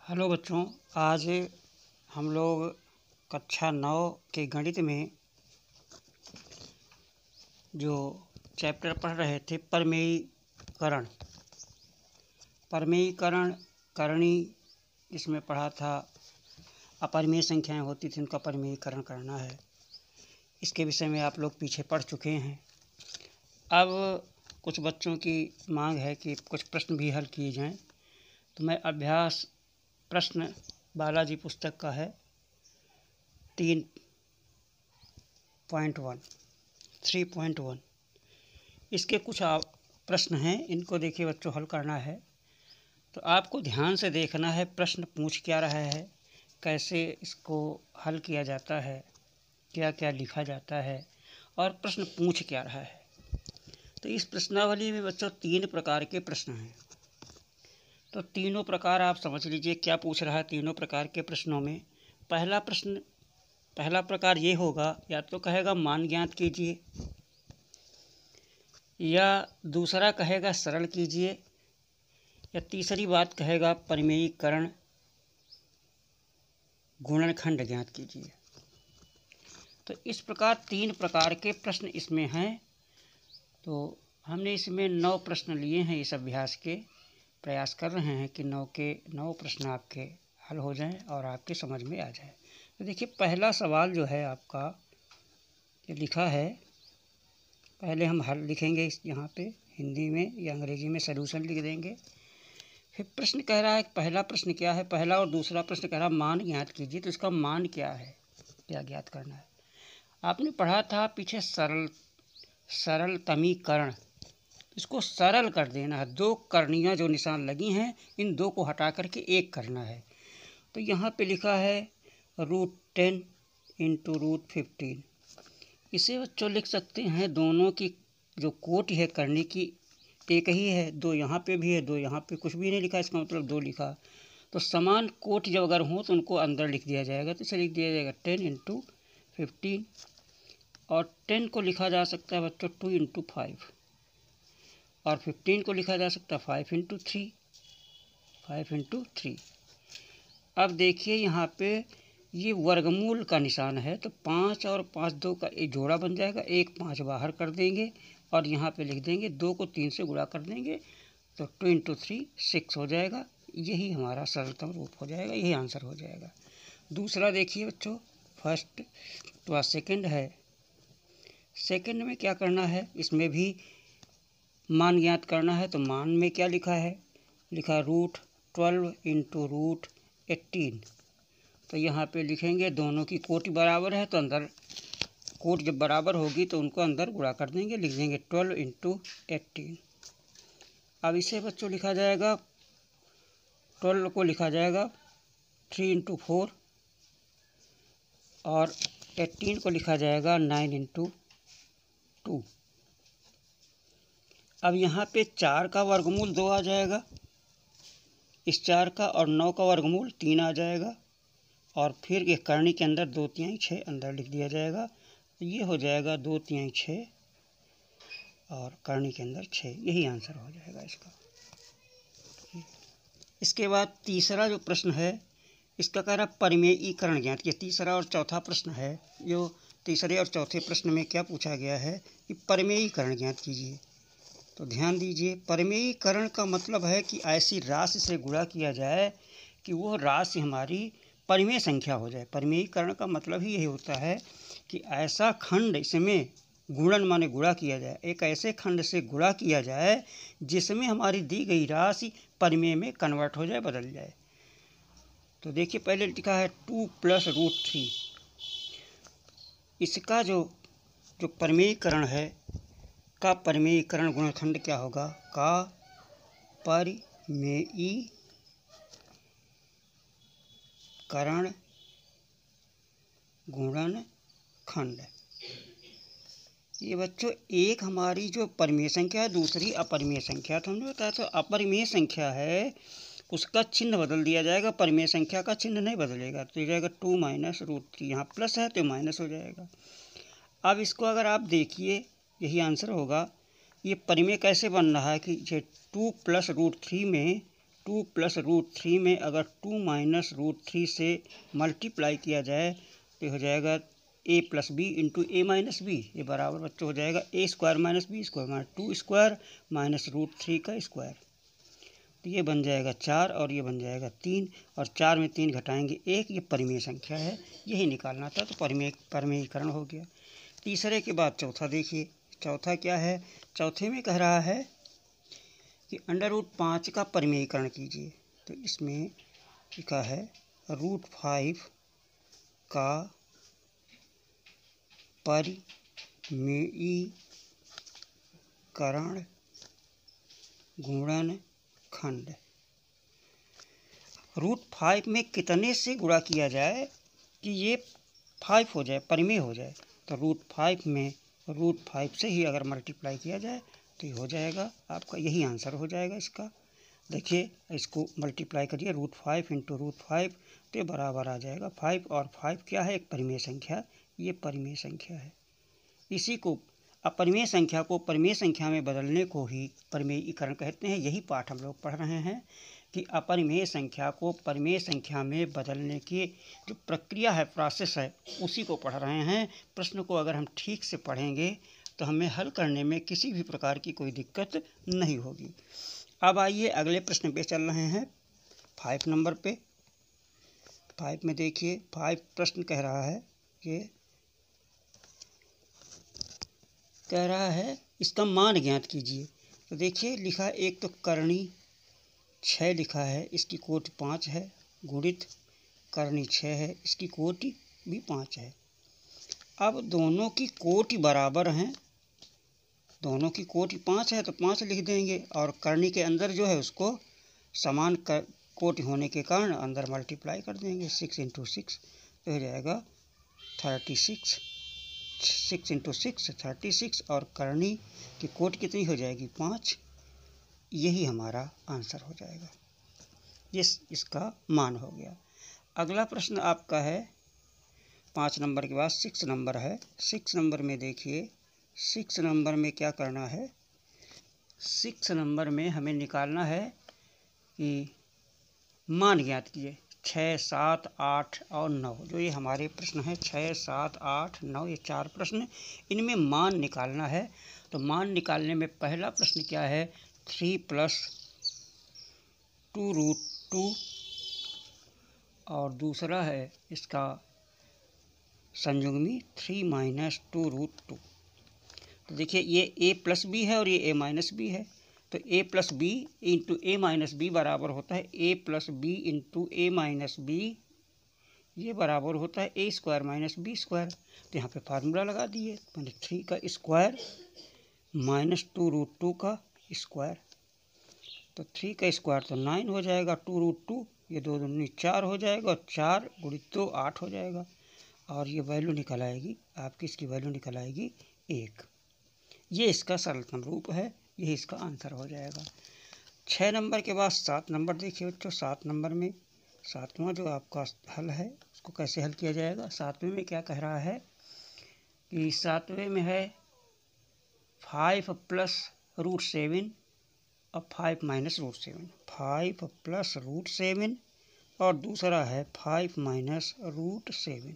Hello बच्चों, आज हम लोग कक्षा 9 के गणित में जो चैप्टर पढ़ रहे थे प्रमेयीकरण करणी, इसमें पढ़ा था अपरिमेय संख्याएं होती थी, उनका प्रमेयीकरण करना है। इसके विषय में आप लोग पीछे पढ़ चुके हैं। अब कुछ बच्चों की मांग है कि कुछ प्रश्न भी हल किए जाएं, तो मैं अभ्यास प्रश्न बालाजी पुस्तक का है 3.1 इसके कुछ प्रश्न हैं। इनको देखिए बच्चों, हल करना है तो आपको ध्यान से देखना है प्रश्न पूछ क्या रहा है, कैसे इसको हल किया जाता है, क्या क्या लिखा जाता है और प्रश्न पूछ क्या रहा है। तो इस प्रश्नावली में बच्चों 3 प्रकार के प्रश्न हैं। तो तीनों प्रकार आप समझ लीजिए क्या पूछ रहा है। तीनों प्रकार के प्रश्नों में पहला प्रकार ये होगा, या तो कहेगा मान ज्ञात कीजिए, या दूसरा कहेगा सरल कीजिए, या तीसरी बात कहेगा प्रमेयीकरण गुणनखंड ज्ञात कीजिए। तो इस प्रकार 3 प्रकार के प्रश्न इसमें हैं। तो हमने इसमें 9 प्रश्न लिए हैं। इस अभ्यास के प्रयास कर रहे हैं कि 9 के 9 प्रश्न आपके हल हो जाएं और आपके समझ में आ जाए। तो देखिए पहला सवाल जो है आपका ये लिखा है। पहले हम हल लिखेंगे यहाँ पे हिंदी में या अंग्रेजी में सॉल्यूशन लिख देंगे। फिर प्रश्न कह रहा है, पहला प्रश्न क्या है, पहला और दूसरा प्रश्न कह रहा है मान ज्ञात कीजिए। तो इसका मान क्या है, क्या ज्ञात करना है। आपने पढ़ा था पीछे सरलतमीकरण, इसको सरल कर देना है। 2 करणियाँ जो निशान लगी हैं, इन 2 को हटा करके 1 करना है। तो यहाँ पे लिखा है √10 × √15। इसे बच्चों लिख सकते हैं, दोनों की जो कोटि है करने की एक ही है। 2 यहाँ पे भी है, 2 यहाँ पे, कुछ भी नहीं लिखा, इसका मतलब 2 लिखा। तो समान कोटि जब अगर हो तो उनको अंदर लिख दिया जाएगा। तो इसे लिख दिया जाएगा 10 × 15। और 10 को लिखा जा सकता है बच्चों 2 × 5, और 15 को लिखा जा सकता है 5 × 3। अब देखिए यहाँ पे ये वर्गमूल का निशान है, तो 5 और 5 2 का एक जोड़ा बन जाएगा। 1 5 बाहर कर देंगे और यहाँ पे लिख देंगे 2 को 3 से गुणा कर देंगे, तो 2 × 3 6 हो जाएगा। यही हमारा सरलतम रूप हो जाएगा, यही आंसर हो जाएगा। दूसरा देखिए बच्चों, फर्स्ट तो सेकंड है। सेकंड में क्या करना है, इसमें भी मान ज्ञात करना है। तो मान में क्या लिखा है, लिखा √12 × √18। तो यहाँ पे लिखेंगे दोनों की कोटि बराबर है, तो अंदर कोटि जब बराबर होगी तो उनको अंदर गुणा कर देंगे, लिख देंगे 12 × 18। अब इसे बच्चों लिखा जाएगा, 12 को लिखा जाएगा 3 × 4 और 18 को लिखा जाएगा 9 × 2। अब यहाँ पे 4 का वर्गमूल 2 आ जाएगा, इस 4 का, और 9 का वर्गमूल 3 आ जाएगा। और फिर ये करनी के अंदर 2 3 6 अंदर लिख दिया जाएगा। तो ये हो जाएगा 2 3 6 और करनी के अंदर 6। यही आंसर हो जाएगा इसका। इसके बाद तीसरा जो प्रश्न है, इसका कह रहा प्रमेयीकरण ज्ञात। ये तीसरा और चौथा प्रश्न है। जो तीसरे और चौथे प्रश्न में क्या पूछा गया है कि प्रमेयीकरण ज्ञात कीजिए। तो ध्यान दीजिए, प्रमेयीकरण का मतलब है कि ऐसी राशि से गुणा किया जाए कि वो राशि हमारी परिमेय संख्या हो जाए। प्रमेयीकरण का मतलब ही यही होता है कि ऐसा खंड, इसमें गुणन माने गुणा किया जाए, एक ऐसे खंड से गुणा किया जाए जिसमें हमारी दी गई राशि परिमेय में कन्वर्ट हो जाए, बदल जाए। तो देखिए पहले लिखा है 2 + √3। इसका जो प्रमेयीकरण है, का प्रमेयीकरण गुणनखंड क्या होगा, का प्रमेयीकरण गुणनखंड। ये बच्चों एक हमारी जो परिमेय संख्या है, दूसरी अपरिमेय संख्या। तो हमने बताया था अपरिमेय संख्या है उसका चिन्ह बदल दिया जाएगा, परिमेय संख्या का चिन्ह नहीं बदलेगा। तो ये जाएगा 2 - √3। यहाँ प्लस है तो माइनस हो जाएगा। अब इसको अगर आप देखिए, यही आंसर होगा। ये परिमेय कैसे बन रहा है कि 2 + √3 में 2 प्लस रूट 3 में अगर 2 माइनस रूट 3 से मल्टीप्लाई किया जाए तो हो जाएगा a plus B into A minus B. ये बराबर बच्चों हो जाएगा a square minus B square minus 2 square minus root 3 का स्क्वायर। तो ये बन जाएगा 4 और ये बन जाएगा 3 और 4 में 3 घटाएंगे 1। ये परिमेय संख्या है, यही निकालना था, तो परिमेयीकरण हो गया। तीसरे के बाद चौथा देखिए। चौथा क्या है? चौथे में कह रहा है कि अंडर रूट 5 का परिमेयीकरण कीजिए। तो इसमें लिखा है रूट 5 का परिमेयीकरण गुणनखंड। रूट 5 में कितने से गुणा किया जाए कि ये 5 हो जाए, परिमेय हो जाए? तो रूट 5 में रूट 5 से ही अगर मल्टीप्लाई किया जाए तो ये हो जाएगा आपका, यही आंसर हो जाएगा इसका। देखिए इसको मल्टीप्लाई करिए, रूट 5 इंटू रूट 5 तो बराबर आ जाएगा 5। और 5 क्या है? एक परिमेय संख्या, ये परिमेय संख्या है। इसी को अपरिमेय संख्या को परिमेय संख्या में बदलने को ही परिमेयीकरण कहते हैं। यही पाठ हम लोग पढ़ रहे हैं कि अपरिमेय संख्या को परिमेय संख्या में बदलने की जो प्रक्रिया है, प्रोसेस है, उसी को पढ़ रहे हैं। प्रश्न को अगर हम ठीक से पढ़ेंगे तो हमें हल करने में किसी भी प्रकार की कोई दिक्कत नहीं होगी। अब आइए अगले प्रश्न पे चल रहे हैं, 5 नंबर पे। 5 में देखिए 5 प्रश्न कह रहा है कि इसका मान ज्ञात कीजिए। तो देखिए लिखा एक तो करनी 6 लिखा है, इसकी कोटि 5 है, गुणित करनी 6 है, इसकी कोटि भी 5 है। अब दोनों की कोटि बराबर हैं, दोनों की कोटि 5 है तो 5 लिख देंगे और करनी के अंदर जो है उसको समान कोटि होने के कारण अंदर मल्टीप्लाई कर देंगे। 6 इंटू 6 तो हो जाएगा 36। 6 इंटू 6 36 और करनी की कोटि कितनी हो जाएगी? 5। यही हमारा आंसर हो जाएगा, इसका मान हो गया। अगला प्रश्न आपका है 5 नंबर के बाद 6 नंबर है। 6 नंबर में देखिए, 6 नंबर में क्या करना है? 6 नंबर में हमें निकालना है कि मान ज्ञात किए 6, 7, 8 और 9। जो ये हमारे प्रश्न हैं 6, 7, 8, 9, ये 4 प्रश्न, इनमें मान निकालना है। तो मान निकालने में पहला प्रश्न क्या है? 3 प्लस 2 रूट 2 और दूसरा है इसका संयुग्मी 3 माइनस 2 रूट 2। तो देखिए ये a प्लस बी है और ये a माइनस बी है। तो a plus B into A minus B बराबर होता है a plus B into A minus B, ये बराबर होता है a square minus B square. तो यहाँ पे फार्मूला लगा दिए, मैंने 3 का स्क्वायर माइनस 2 रूट 2 का स्क्वायर। तो 3 का स्क्वायर तो 9 हो जाएगा, 2 रूट 2 ये 2 दूनी 4 हो जाएगा और 4 गुणित 2 8 हो जाएगा। और ये वैल्यू निकल आएगी आपकी, इसकी वैल्यू निकल आएगी 1। ये इसका सरलतम रूप है, यही इसका आंसर हो जाएगा। 6 नंबर के बाद 7 नंबर देखिए बच्चों। 7 नंबर में 7वां जो आपका हल है उसको कैसे हल किया जाएगा? 7वें में क्या कह रहा है कि 7वें में है 5 प्लस रूट 7 और 5 माइनस रूट 7। 5 प्लस रूट 7 और दूसरा है 5 माइनस रूट 7।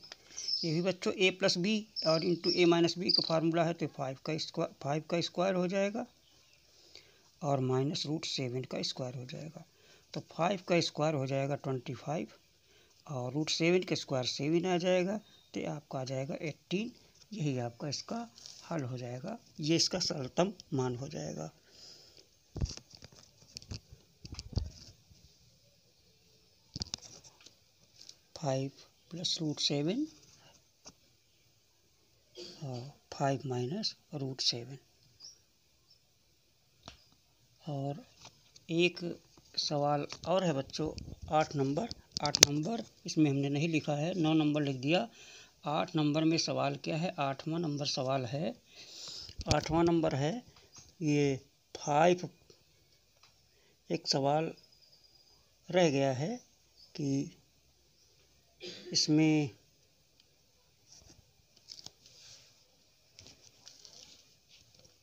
ये भी बच्चों a प्लस बी और इंटू ए माइनस बी का फार्मूला है। तो 5 का स्क्वायर हो जाएगा और माइनस रूट 7 का स्क्वायर हो जाएगा। तो 5 का स्क्वायर हो जाएगा 25 और रूट 7 का स्क्वायर 7 आ जाएगा, तो आपका आ जाएगा 18। यही आपका इसका हल हो जाएगा, ये इसका सरलतम मान हो जाएगा। फाइव प्लस रूट 7 और 5 माइनस रूट 7। और एक सवाल और है बच्चों 8 नंबर। 8 नंबर इसमें हमने नहीं लिखा है, 9 नंबर लिख दिया। 8 नंबर में सवाल क्या है? 8वां नंबर सवाल है, 8वां नंबर है ये 5। एक सवाल रह गया है कि इसमें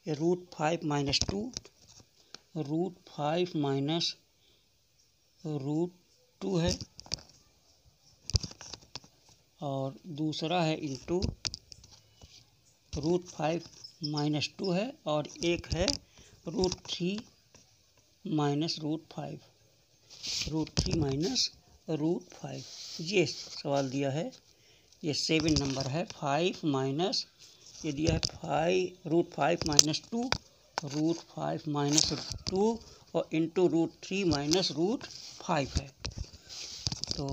रूट 5 माइनस 2, रूट 5 माइनस √2 है और दूसरा है इंटू √5 - 2 है और एक है √3 - √5, √3 - √5। ये सवाल दिया है, ये 7 नंबर है। 5 माइनस ये दिया है √5 - 2, √5 - 2 और इंटू √3 - √5 है। तो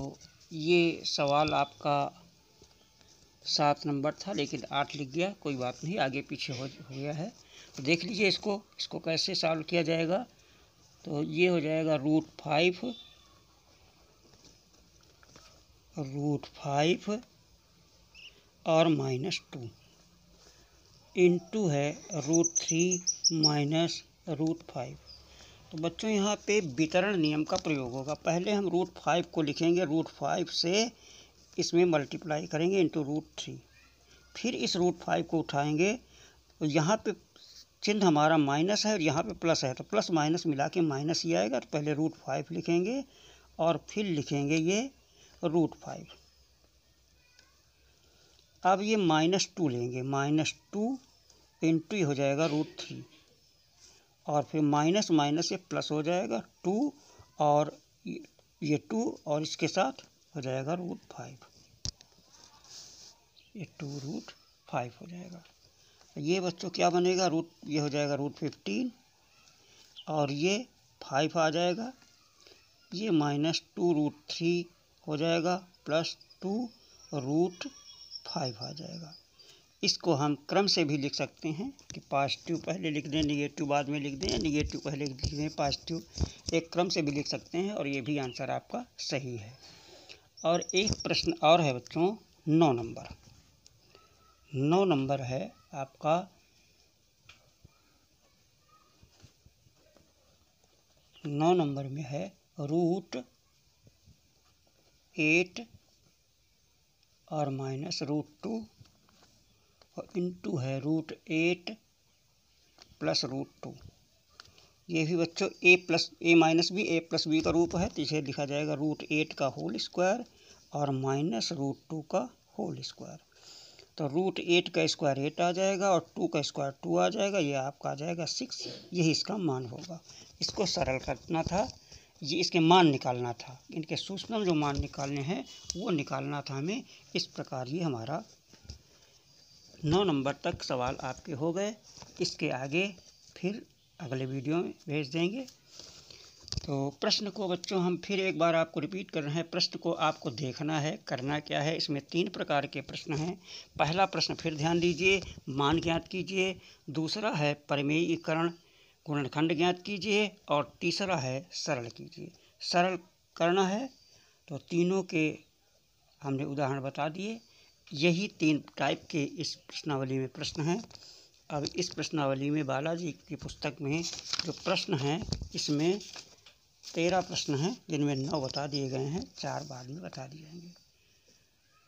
ये सवाल आपका 7 नंबर था, लेकिन 8 लिख गया, कोई बात नहीं, आगे पीछे हो गया है। तो देख लीजिए इसको कैसे सॉल्व किया जाएगा। तो ये हो जाएगा √5 और -2 इंटू है √3 - √5। तो बच्चों यहाँ पे वितरण नियम का प्रयोग होगा। पहले हम √5 को लिखेंगे, √5 से इसमें मल्टीप्लाई करेंगे इंटू √3, फिर इस √5 को उठाएंगे। तो यहाँ पे चिन्ह हमारा माइनस है और यहाँ पे प्लस है, तो प्लस माइनस मिला के माइनस ही आएगा। तो पहले √5 लिखेंगे और फिर लिखेंगे ये √5। अब ये -2 लेंगे, -2 इंटू हो जाएगा √3 और फिर माइनस माइनस ये प्लस हो जाएगा 2 और ये 2 और इसके साथ हो जाएगा √5, ये 2√5 हो जाएगा। ये बच्चों क्या बनेगा, ये हो जाएगा √15 और ये 5 आ जाएगा, ये -2 √3 हो जाएगा प्लस 2 √5 आ जाएगा। इसको हम क्रम से भी लिख सकते हैं कि पॉजिटिव पहले लिख दें, निगेटिव बाद में लिख दें, निगेटिव पहले लिख दें, पॉजिटिव, एक क्रम से भी लिख सकते हैं और ये भी आंसर आपका सही है। और एक प्रश्न और है बच्चों, 9 नंबर है आपका। 9 नंबर में है √8 और -√2 और इंटू है √8 + √2। ये भी बच्चों a प्लस b का रूप है, तो इसे लिखा जाएगा √8 का होल स्क्वायर और -√2 का होल स्क्वायर। तो √8 का स्क्वायर 8 आ जाएगा और 2 का स्क्वायर 2 आ जाएगा, ये आपका आ जाएगा 6, यही इसका मान होगा। इसको सरल करना था, ये इसके मान निकालना था, इनके सूक्ष्म जो मान निकालने हैं वो निकालना था हमें। इस प्रकार ये हमारा 9 नंबर तक सवाल आपके हो गए। इसके आगे फिर अगले वीडियो में भेज देंगे। तो प्रश्न को बच्चों हम फिर एक बार आपको रिपीट कर रहे हैं। प्रश्न को आपको देखना है, करना क्या है, इसमें 3 प्रकार के प्रश्न हैं। पहला प्रश्न फिर ध्यान दीजिए, मान ज्ञात कीजिए। दूसरा है परिमेयीकरण गुणनखंड ज्ञात कीजिए और तीसरा है सरल कीजिए। सरल करना है तो तीनों के हमने उदाहरण बता दिए। यही 3 टाइप के इस प्रश्नावली में प्रश्न हैं। अब इस प्रश्नावली में बालाजी की पुस्तक में जो प्रश्न हैं, इसमें 13 प्रश्न हैं, जिनमें 9 बता दिए गए हैं, 4 बाद में बता दिए जाएंगे।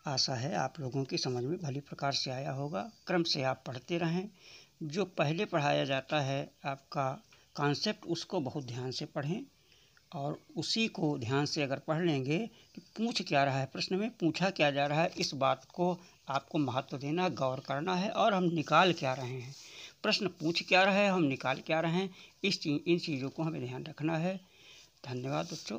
आशा है आप लोगों की समझ में भली प्रकार से आया होगा। क्रम से आप पढ़ते रहें। जो पहले पढ़ाया जाता है आपका कॉन्सेप्ट, उसको बहुत ध्यान से पढ़ें और उसी को ध्यान से अगर पढ़ लेंगे कि पूछ क्या रहा है, प्रश्न में पूछा क्या जा रहा है, इस बात को आपको महत्व देना, गौर करना है। और हम निकाल क्या रहे हैं, प्रश्न पूछ क्या रहा है, हम निकाल क्या रहे हैं, इन चीज़ों को हमें ध्यान रखना है। धन्यवाद बच्चों।